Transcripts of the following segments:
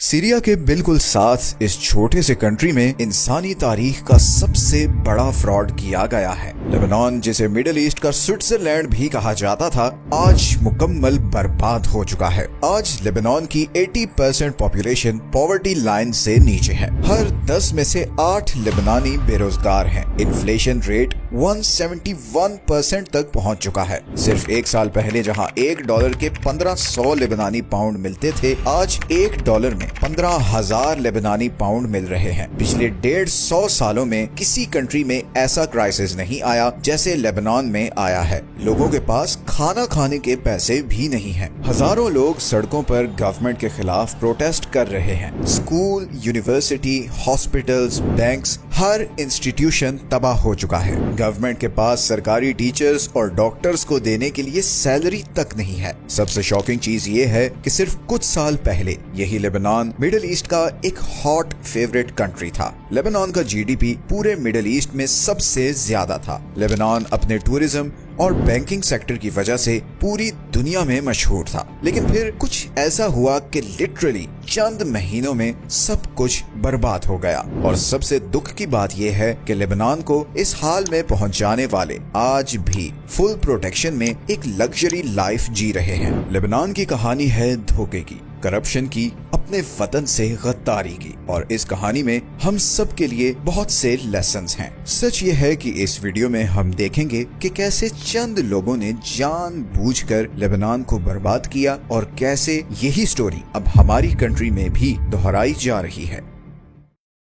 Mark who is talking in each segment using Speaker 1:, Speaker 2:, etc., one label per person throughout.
Speaker 1: Syria के बिल्कुल साथ इस छोटे से कंट्री में इंसानी तारीख का सबसे बड़ा फ्रॉड किया गया है। लेबनान, जिसे मिडिल ईस्ट का स्विट्जरलैंड भी कहा जाता था, आज मुकम्मल बर्बाद हो चुका है। आज लेबनान की 80% पॉपुलेशन पॉवर्टी लाइन से नीचे है। हर 10 में से 8 लेबनानी बेरोजगार हैं। इन्फ्लेशन रेट 171% तक पहुंच चुका है। सिर्फ एक साल पहले जहां $1 के 1500 लेबनानी पाउंड मिलते थे, आज $1 में 15,000 लेबनानी पाउंड मिल रहे हैं। पिछले 150 सालों में किसी कंट्री में ऐसा क्राइसिस नहीं आया जैसे लेबनान में आया है। लोगों के पास खाना खाने के पैसे भी नहीं हैं। हजारों लोग सड़कों पर गवर्नमेंट के खिलाफ प्रोटेस्ट कर रहे हैं। स्कूल, यूनिवर्सिटी, हॉस्पिटल्स, बैंक्स, हर इंस्टीट्यूशन तबाह हो चुका है। गवर्नमेंट के पास सरकारी टीचर्स और डॉक्टर्स को देने के लिए सैलरी तक नहीं है। सबसे शॉकिंग चीज ये है कि सिर्फ कुछ साल पहले यही लेबनान मिडिल ईस्ट का एक हॉट फेवरेट कंट्री था। लेबनान का जीडीपी पूरे मिडिल ईस्ट में सबसे ज्यादा था। लेबनान अपने टूरिज्म और बैंकिंग सेक्टर की वजह से पूरी दुनिया में मशहूर था। लेकिन फिर कुछ ऐसा हुआ कि लिटरली चंद महीनों में सब कुछ बर्बाद हो गया। और सबसे दुख की बात यह है कि लेबनान को इस हाल में पहुंचाने वाले आज भी फुल प्रोटेक्शन में एक लग्जरी लाइफ जी रहे हैं। लेबनान की कहानी है धोखे की, करप्शन की, अपने वतन से गद्दारी की, और इस कहानी में हम सब के लिए बहुत से लेसन्स हैं। सच ये है कि इस वीडियो में हम देखेंगे कि कैसे चंद लोगों ने जानबूझकर लेबनान को बर्बाद किया और कैसे यही स्टोरी अब हमारी कंट्री में भी दोहराई जा रही है।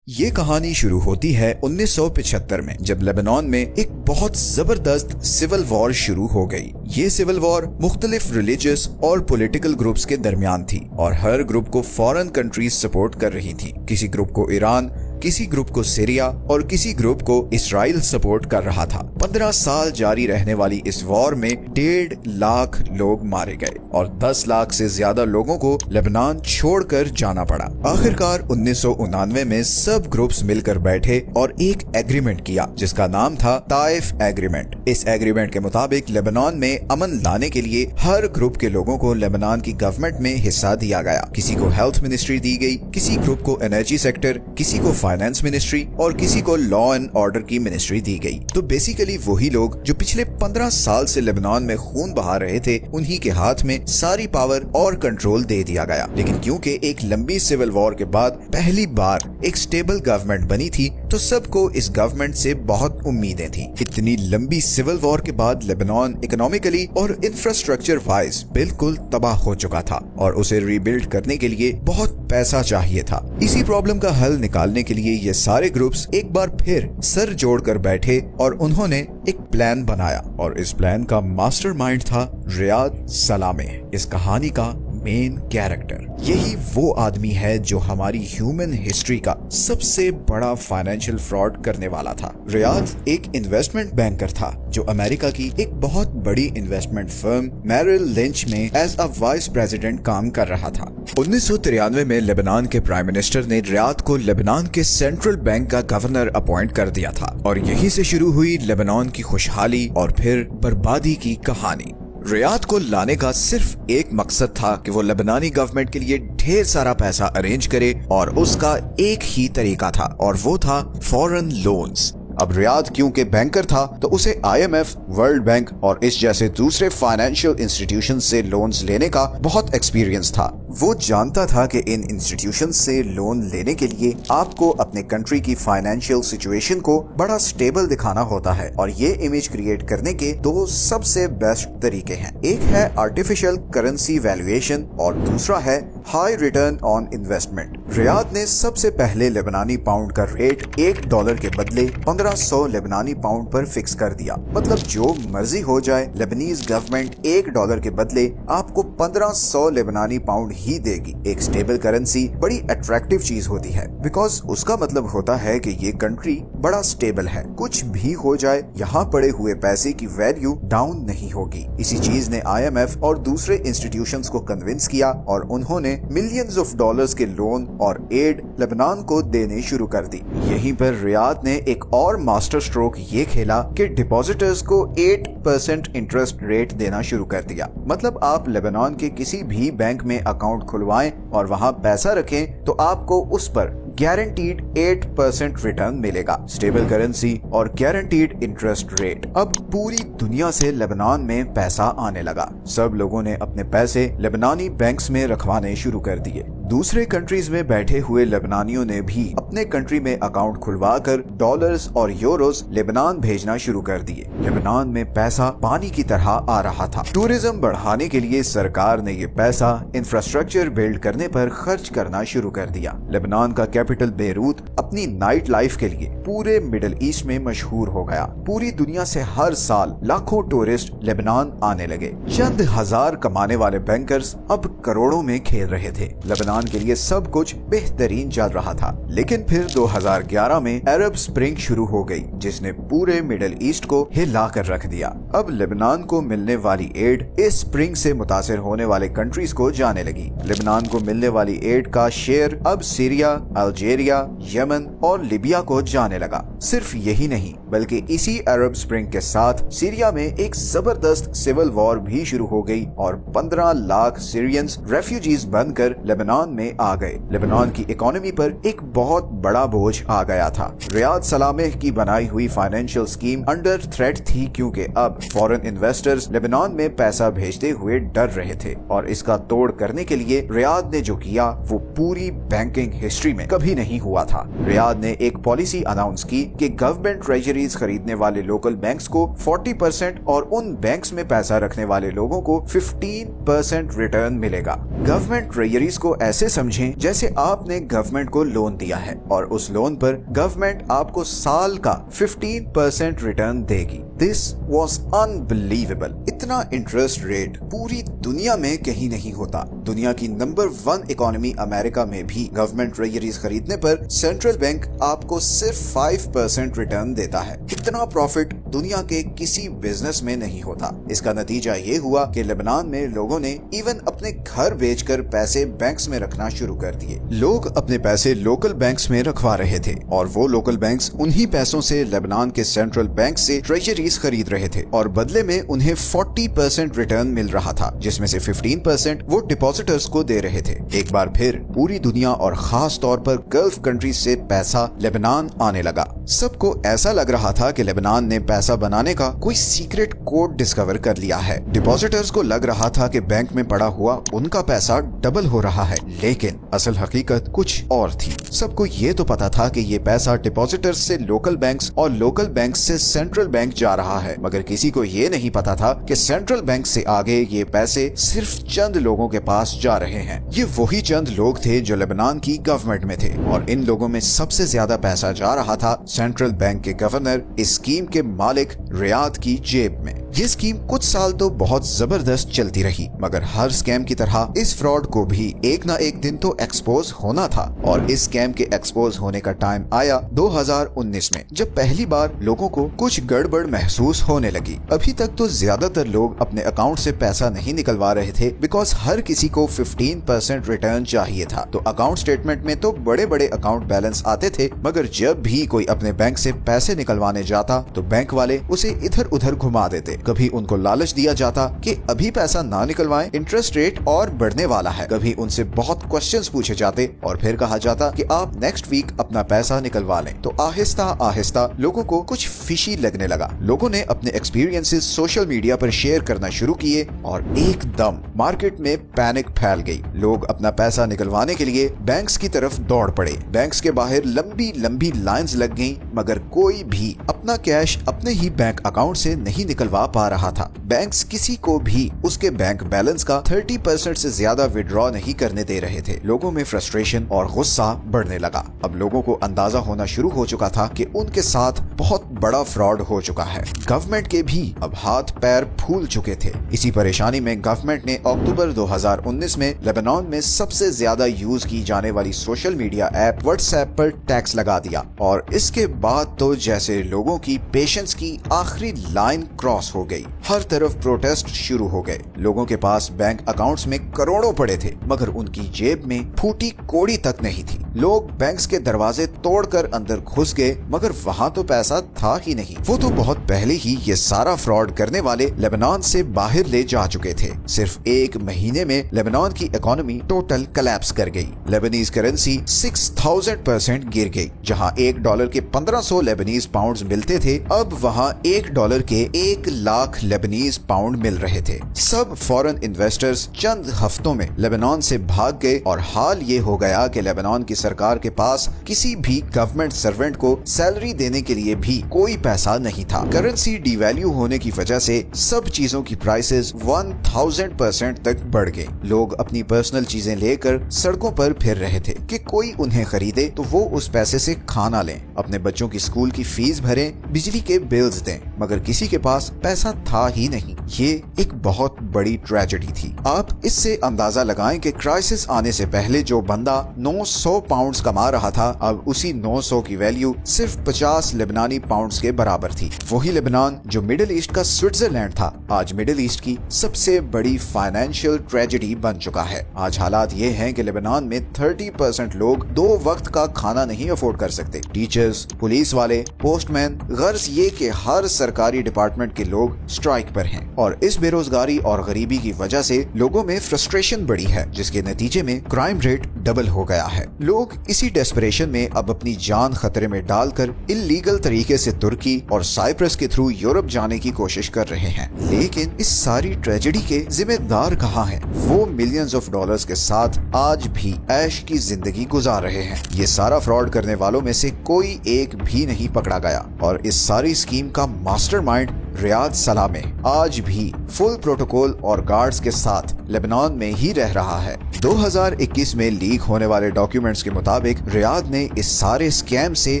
Speaker 1: ये कहानी शुरू होती है 1975 में, जब लेबनान में एक बहुत जबरदस्त सिविल वॉर शुरू हो गई। ये सिविल वॉर मुख्तलिफ रिलीजियस और पॉलिटिकल ग्रुप्स के दरमियान थी और हर ग्रुप को फॉरेन कंट्रीज सपोर्ट कर रही थी। किसी ग्रुप को ईरान, किसी ग्रुप को सीरिया और किसी ग्रुप को इसराइल सपोर्ट कर रहा था। 15 साल जारी रहने वाली इस वॉर में 1.5 लाख लोग मारे गए और 10 लाख से ज्यादा लोगों को लेबनान छोड़कर जाना पड़ा। आखिरकार 1999 में सब ग्रुप्स मिलकर बैठे और एक एग्रीमेंट किया जिसका नाम था ताइफ एग्रीमेंट। इस एग्रीमेंट के मुताबिक लेबनान में अमन लाने के लिए हर ग्रुप के लोगों को लेबनान की गवर्नमेंट में हिस्सा दिया गया। किसी को हेल्थ मिनिस्ट्री दी गई, किसी ग्रुप को एनर्जी सेक्टर, किसी को फाइनेंस मिनिस्ट्री और किसी को लॉ एंड ऑर्डर की मिनिस्ट्री दी गई। तो बेसिकली वही लोग जो पिछले 15 साल से लेबनान में खून बहा रहे थे, उन्हीं के हाथ में सारी पावर और कंट्रोल दे दिया गया। लेकिन क्योंकि एक लंबी सिविल वॉर के बाद पहली बार एक स्टेबल गवर्नमेंट बनी थी, तो सबको इस गवर्नमेंट से बहुत उम्मीदें थी। इतनी लंबी सिविल वॉर के बाद लेबनान इकोनॉमिकली और इंफ्रास्ट्रक्चर वाइज बिल्कुल तबाह हो चुका था और उसे रीबिल्ड करने के लिए बहुत पैसा चाहिए था। इसी प्रॉब्लम का हल निकालने के लिए ये सारे ग्रुप्स एक बार फिर सर जोड़कर बैठे और उन्होंने एक प्लान बनाया और इस प्लान का मास्टरमाइंड था रियाद सलामे, इस कहानी का मेन कैरेक्टर। यही वो आदमी है जो हमारी ह्यूमन हिस्ट्री का सबसे बड़ा फाइनेंशियल फ्रॉड करने वाला था। रियाद एक इन्वेस्टमेंट बैंकर था जो अमेरिका की एक बहुत बड़ी इन्वेस्टमेंट फर्म मैरिल लिंच में एज अ वाइस प्रेसिडेंट काम कर रहा था। 1993 में लेबनान के प्राइम मिनिस्टर ने रियाद को लेबनान के सेंट्रल बैंक का गवर्नर अपॉइंट कर दिया था और यहीं से शुरू हुई लेबनान की खुशहाली और फिर बर्बादी की कहानी। रियाद को लाने का सिर्फ एक मकसद था कि वो लेबनानी गवर्नमेंट के लिए ढेर सारा पैसा अरेंज करे और उसका एक ही तरीका था और वो था फॉरेन लोन्स। अब रियाद क्योंकि बैंकर था तो उसे IMF, वर्ल्ड बैंक और इस जैसे दूसरे फाइनेंशियल इंस्टीट्यूशन से लोन्स लेने का बहुत एक्सपीरियंस था। वो जानता था कि इन इंस्टीट्यूशन से लोन लेने के लिए आपको अपने कंट्री की फाइनेंशियल सिचुएशन को बड़ा स्टेबल दिखाना होता है और ये इमेज क्रिएट करने के दो सबसे बेस्ट तरीके हैं। एक है आर्टिफिशियल करेंसी वैल्यूएशन और दूसरा है high return on investment. Riyadh ने सबसे पहले लेबनानी पाउंड का रेट $1 के बदले 1500 लेबनानी पाउंड पर फिक्स कर दिया। मतलब जो मर्जी हो जाए, लेबनीज गवर्नमेंट $1 के बदले आपको 1500 लेबनानी पाउंड ही देगी। एक स्टेबल करेंसी बड़ी अट्रैक्टिव चीज होती है बिकॉज उसका मतलब होता है कि ये कंट्री बड़ा स्टेबल है, कुछ भी हो जाए यहाँ पड़े हुए पैसे की वैल्यू डाउन नहीं होगी। इसी चीज ने IMF और दूसरे इंस्टीट्यूशंस को कन्विंस किया और उन्होंने मिलियंस ऑफ डॉलर्स के लोन और एड लेबनान को देने शुरू कर दी। यहीं पर रियाद ने एक और मास्टर स्ट्रोक ये खेला कि डिपॉजिटर्स को 8% इंटरेस्ट रेट देना शुरू कर दिया। मतलब आप लेबनान के किसी भी बैंक में अकाउंट खुलवाएं और वहां पैसा रखें तो आपको उस पर गारंटीड 8% रिटर्न मिलेगा। स्टेबल करेंसी और गारंटीड इंटरेस्ट रेट। अब पूरी दुनिया से लेबनान में पैसा आने लगा। सब लोगों ने अपने पैसे लेबनानी बैंक्स में रखवाने शुरू कर दिए। दूसरे कंट्रीज में बैठे हुए लेबनानियों ने भी अपने कंट्री में अकाउंट खुलवाकर डॉलर्स और यूरोस लेबनान भेजना शुरू कर दिए। लेबनान में पैसा पानी की तरह आ रहा था। टूरिज्म बढ़ाने के लिए सरकार ने ये पैसा इंफ्रास्ट्रक्चर बिल्ड करने पर खर्च करना शुरू कर दिया। लेबनान का कैपिटल बेरूत अपनी नाइट लाइफ के लिए पूरे मिडिल ईस्ट में मशहूर हो गया। पूरी दुनिया से हर साल लाखों टूरिस्ट लेबनान आने लगे। चंद हजार कमाने वाले बैंकर्स अब करोड़ों में खेल रहे थे। लेबनान के लिए सब कुछ बेहतरीन चल रहा था। लेकिन फिर 2011 में अरब स्प्रिंग शुरू हो गई, जिसने पूरे मिडिल ईस्ट को हिला कर रख दिया। अब लेबनान को मिलने वाली एड इस स्प्रिंग से मुतासिर होने वाले कंट्रीज को जाने लगी। लेबनान को मिलने वाली एड का शेयर अब सीरिया, अल्जीरिया, यमन और लीबिया को जाने लगा। सिर्फ यही नहीं, बल्कि इसी अरब स्प्रिंग के साथ सीरिया में एक जबरदस्त सिविल वॉर भी शुरू हो गई और 15 लाख सीरियंस रेफ्यूजीज बनकर लेबनान में आ गए। लेबनान की इकोनॉमी पर एक बहुत बड़ा बोझ आ गया था। रियाद सलामेह की बनाई हुई फाइनेंशियल स्कीम अंडर थ्रेट थी, क्योंकि अब फॉरेन इन्वेस्टर्स लेबनान में पैसा भेजते हुए डर रहे थे। और इसका तोड़ करने के लिए रियाद ने जो किया वो पूरी बैंकिंग हिस्ट्री में कभी नहीं हुआ था। रियाद ने एक पॉलिसी अनाउंस की कि गवर्नमेंट ट्रेजरीज खरीदने वाले लोकल बैंक्स को 40% और उन बैंक्स में पैसा रखने वाले लोगों को 15% रिटर्न मिलेगा। गवर्नमेंट ट्रेजरीज को ऐसे समझें जैसे आपने गवर्नमेंट को लोन दिया है और उस लोन पर गवर्नमेंट आपको साल का 15% रिटर्न देगी। This was unbelievable. इतना इंटरेस्ट रेट पूरी दुनिया में कहीं नहीं होता। दुनिया की नंबर 1 इकोनॉमी अमेरिका में भी गवर्नमेंट ट्रेजरीज खरीदने पर सेंट्रल बैंक आपको सिर्फ 5% रिटर्न देता है। इतना प्रॉफिट दुनिया के किसी बिजनेस में नहीं होता। इसका नतीजा ये हुआ कि लेबनान में लोगों ने इवन अपने घर बेचकर पैसे बैंक्स में रखना शुरू कर दिए। लोग अपने पैसे लोकल बैंक्स में रखवा रहे थे और वो लोकल बैंक्स उन्हीं पैसों से लेबनान के सेंट्रल बैंक से ट्रेजरीज खरीद रहे थे और बदले में उन्हें 40% रिटर्न मिल रहा था, जिसमें से 15% वो डिपॉजिटर्स को दे रहे थे। एक बार फिर पूरी दुनिया और खास तौर पर गल्फ कंट्रीज से पैसा लेबनान आने लगा। सबको ऐसा लग रहा था कि लेबनान ने पैसा बनाने का कोई सीक्रेट कोड डिस्कवर कर लिया है। डिपॉजिटर्स को लग रहा था कि बैंक में पड़ा हुआ उनका पैसा डबल हो रहा है, लेकिन असल हकीकत कुछ और थी। सबको ये तो पता था कि ये पैसा डिपॉजिटर्स से लोकल बैंक्स और लोकल बैंक्स से सेंट्रल बैंक जा रहा है, मगर किसी को ये नहीं पता था कि सेंट्रल बैंक से आगे ये पैसे सिर्फ चंद लोगों के पास जा रहे हैं। ये वही चंद लोग थे जो लेबनान की गवर्नमेंट में थे और इन लोगों में सबसे ज्यादा पैसा जा रहा था सेंट्रल बैंक के गवर्नर, इस स्कीम के मालिक रियाद की जेब में। ये स्कीम कुछ साल तो बहुत जबरदस्त चलती रही, मगर हर स्कैम की तरह इस फ्रॉड को भी एक ना एक दिन तो एक्सपोज होना था। और इस स्कैम के एक्सपोज होने का टाइम आया 2019 में, जब पहली बार लोगों को कुछ गड़बड़ महसूस होने लगी। अभी तक तो ज्यादातर लोग अपने अकाउंट से पैसा नहीं निकलवा रहे थे, बिकॉज हर किसी को 15% रिटर्न चाहिए था। तो अकाउंट स्टेटमेंट में तो बड़े बड़े अकाउंट बैलेंस आते थे, मगर जब भी कोई अपने बैंक से पैसे निकलवाने जाता तो बैंक वाले उसे इधर उधर घुमा देते। कभी उनको लालच दिया जाता कि अभी पैसा ना निकलवाएं, इंटरेस्ट रेट और बढ़ने वाला है। कभी उनसे बहुत क्वेश्चंस पूछे जाते और फिर कहा जाता कि आप नेक्स्ट वीक अपना पैसा निकलवा लें। तो आहिस्ता आहिस्ता लोगों को कुछ फिशी लगने लगा। लोगों ने अपने एक्सपीरियंसेस सोशल मीडिया पर शेयर करना शुरू किए और एकदम मार्केट में पैनिक फैल गई। लोग अपना पैसा निकलवाने के लिए बैंक्स की तरफ दौड़ पड़े। बैंक्स के बाहर लंबी लंबी लाइंस लग गईं, मगर कोई भी अपना कैश अपने ही बैंक अकाउंट से नहीं निकलवा पा रहा था। बैंक्स किसी को भी उसके बैंक बैलेंस का 30% से ज्यादा विड्रॉ नहीं करने दे रहे थे। लोगों में फ्रस्ट्रेशन और गुस्सा बढ़ने लगा। अब लोगों को अंदाजा होना शुरू हो चुका था कि उनके साथ बहुत बड़ा फ्रॉड हो चुका है। गवर्नमेंट के भी अब हाथ पैर फूल चुके थे। इसी परेशानी में गवर्नमेंट ने अक्टूबर 2019 में लेबनान में सबसे ज्यादा यूज की जाने वाली सोशल मीडिया ऐप व्हाट्सएप पर टैक्स लगा दिया और इसके बाद तो जैसे लोगों की पेशेंस की आखिरी लाइन क्रॉस हो गई। हर तरफ प्रोटेस्ट शुरू हो गए। लोगों के पास बैंक अकाउंट्स में करोड़ों पड़े थे मगर उनकी जेब में फूटी कोड़ी तक नहीं थी। लोग बैंक्स के दरवाजे तोड़कर अंदर घुस गए मगर वहाँ तो पैसा था ही नहीं। वो तो बहुत पहले ही ये सारा फ्रॉड करने वाले लेबनान से बाहर ले जा चुके थे। सिर्फ एक महीने में लेबनान की इकोनॉमी टोटल कोलैप्स कर गई। लेबनीज करेंसी 6000% गिर गई। जहाँ $1 के 1500 लेबनीज पाउंड मिलते थे अब वहाँ $1 के 1 लाख लेबनीज पाउंड मिल रहे थे। सब फॉरेन इन्वेस्टर्स चंद हफ्तों में लेबनान से भाग गए और हाल ये हो गया कि लेबनान की सरकार के पास किसी भी गवर्नमेंट सर्वेंट को सैलरी देने के लिए भी कोई पैसा नहीं था। करेंसी डिवैल्यू होने की वजह से सब चीजों की प्राइसेस 1000% तक बढ़ गई। लोग अपनी पर्सनल चीजें लेकर सड़कों पर फिर रहे थे कि कोई उन्हें खरीदे तो वो उस पैसे से खाना लें, अपने बच्चों की स्कूल की फीस भरें, बिजली के बिल्स दें, मगर किसी के पास पैसा था ही नहीं। ये एक बहुत बड़ी ट्रेजेडी थी। आप इससे अंदाजा लगाएं कि क्राइसिस आने से पहले जो बंदा 900 पाउंड्स कमा रहा था अब उसी 900 की वैल्यू सिर्फ 50 लेबनानी पाउंड्स के बराबर थी। वही लेबनान जो मिडिल ईस्ट का स्विट्जरलैंड था आज मिडिल ईस्ट की सबसे बड़ी फाइनेंशियल ट्रेजेडी बन चुका है। आज हालात ये हैं कि लेबनान में 30% लोग 2 वक्त का खाना नहीं अफोर्ड कर सकते। टीचर्स, पुलिस वाले, पोस्टमैन, गर्ज ये कि हर सरकारी डिपार्टमेंट के लोग स्ट्राइक पर हैं और इस बेरोजगारी और गरीबी की वजह से लोगों में फ्रस्ट्रेशन बढ़ी है जिसके नतीजे में क्राइम रेट डबल हो गया है। लोग इसी डेस्परेशन में अब अपनी जान खतरे में डालकर इल्लीगल तरीके से तुर्की और साइप्रस के थ्रू यूरोप जाने की कोशिश कर रहे हैं। लेकिन इस सारी ट्रेजेडी के जिम्मेदार कहाँ हैं? वो मिलियंस ऑफ डॉलर्स के साथ आज भी ऐश की जिंदगी गुजार रहे हैं। ये सारा फ्रॉड करने वालों में से कोई एक भी नहीं पकड़ा गया और इस सारी स्कीम का मास्टरमाइंड रियाद सलामे आज भी फुल प्रोटोकॉल और गार्ड्स के साथ लेबनान में ही रह रहा है। 2021 में लीक होने वाले डॉक्यूमेंट्स के मुताबिक रियाद ने इस सारे स्कैम से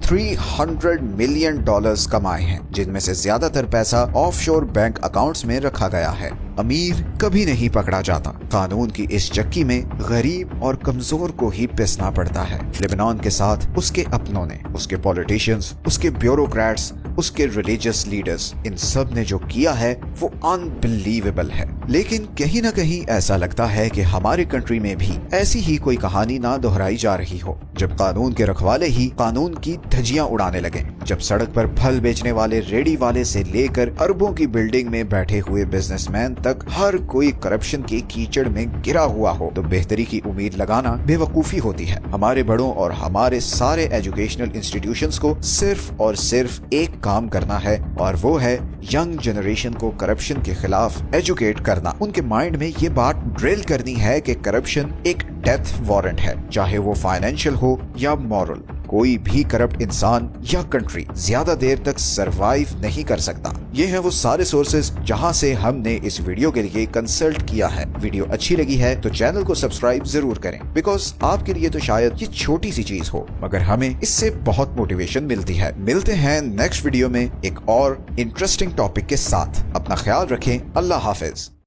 Speaker 1: $300 मिलियन कमाए हैं जिनमें से ज्यादातर पैसा ऑफशोर बैंक अकाउंट्स में रखा गया है। अमीर कभी नहीं पकड़ा जाता। कानून की इस चक्की में गरीब और कमजोर को ही पिसना पड़ता है। लेबनान के साथ उसके अपनों ने, उसके पॉलिटिशियंस, उसके ब्यूरोक्रेट्स, उसके रिलीजियस लीडर्स, इन सब ने जो किया है वो अनबिलीवेबल है। लेकिन कहीं ना कहीं ऐसा लगता है कि हमारे कंट्री में भी ऐसी ही कोई कहानी ना दोहराई जा रही हो, जब कानून के रखवाले ही कानून की धज्जियां उड़ाने लगे, जब सड़क पर फल बेचने वाले रेडी वाले से लेकर अरबों की बिल्डिंग में बैठे हुए बिजनेसमैन तक हर कोई करप्शन के कीचड़ में गिरा हुआ हो, तो बेहतरी की उम्मीद लगाना बेवकूफी होती है। हमारे बड़ों और हमारे सारे एजुकेशनल इंस्टीट्यूशंस को सिर्फ और सिर्फ एक काम करना है और वो है यंग जनरेशन को करप्शन के खिलाफ एजुकेट करना। उनके माइंड में ये बात ड्रिल करनी है कि करप्शन एक डेथ वारंट है, चाहे वो फाइनेंशियल हो या मॉरल। कोई भी करप्ट इंसान या कंट्री ज्यादा देर तक सरवाइव नहीं कर सकता। ये हैं वो सारे सोर्सेज जहां से हमने इस वीडियो के लिए कंसल्ट किया है। वीडियो अच्छी लगी है तो चैनल को सब्सक्राइब जरूर करें, बिकॉज आपके लिए तो शायद ये छोटी सी चीज हो मगर हमें इससे बहुत मोटिवेशन मिलती है। मिलते हैं नेक्स्ट वीडियो में एक और इंटरेस्टिंग टॉपिक के साथ। अपना ख्याल रखें। अल्लाह हाफिज।